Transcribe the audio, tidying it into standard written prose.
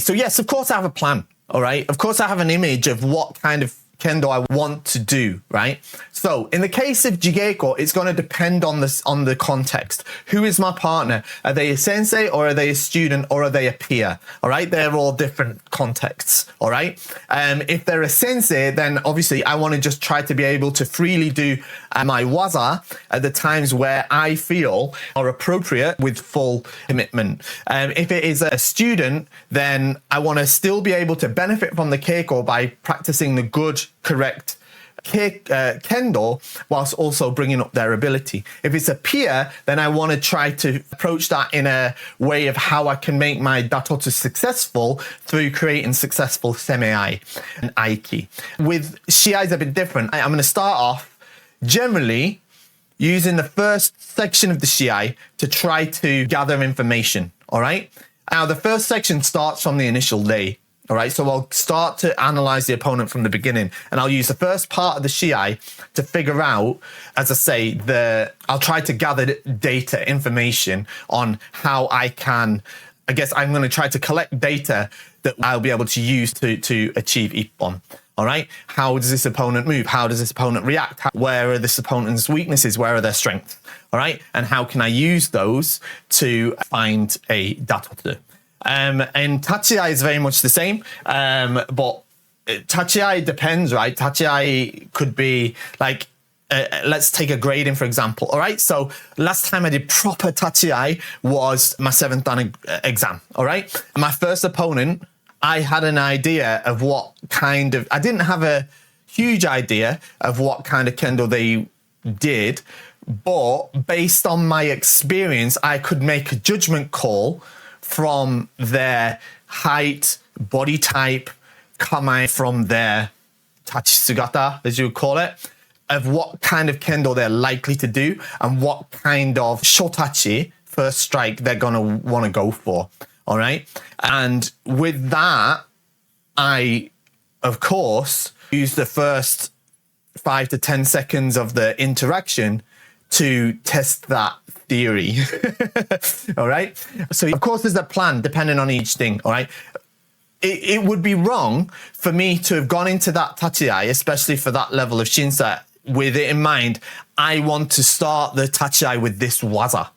So yes, of course I have a plan, all right? Of course I have an image of what kind of Kendo I want to do, right? So in the case of Jigeko, it's going to depend on the context. Who is my partner? Are they a sensei, or are they a student, or are they a peer? All right, they're all different contexts. All right, if they're a sensei, then obviously I want to just try to be able to freely do my waza at the times where I feel are appropriate with full commitment. If it is a student, then I want to still be able to benefit from the keiko by practicing the good, correct kendo, whilst also bringing up their ability. If it's a peer, then I want to try to approach that in a way of how I can make my datotsu successful through creating successful semi-ai and aiki. With shiai, it's a bit different. I'm going to start off generally using the first section of the shiai to try to gather information. All right. Now the first section starts from the initial day. All right, so I'll start to analyze the opponent from the beginning, and I'll use the first part of the shiai to figure out, as I say, I'll try to gather data, information on how I can, I guess I'm going to try to collect data that I'll be able to use to achieve ippon. All right, how does this opponent move? How does this opponent react? Where are this opponent's weaknesses? Where are their strengths? All right, and how can I use those to find a datotsu? And tachiai is very much the same, but tachiai depends, right? Tachiai could be like, let's take a grading, for example. All right, so last time I did proper tachiai was my 7th dan exam. All right, my first opponent, I had an idea of what kind of, I didn't have a huge idea of what kind of kendo they did, but based on my experience, I could make a judgment call from their height, body type, kamae, from their tachisugata, as you would call it, of what kind of kendo they're likely to do and what kind of shotachi, first strike, they're going to want to go for. All right. And with that, I, of course, use the first 5 to 10 seconds of the interaction to test that theory. All right. So of course there's a plan depending on each thing. All right. It would be wrong for me to have gone into that tachiai, especially for that level of shinsa, with it in mind. I want to start the tachiai with this waza.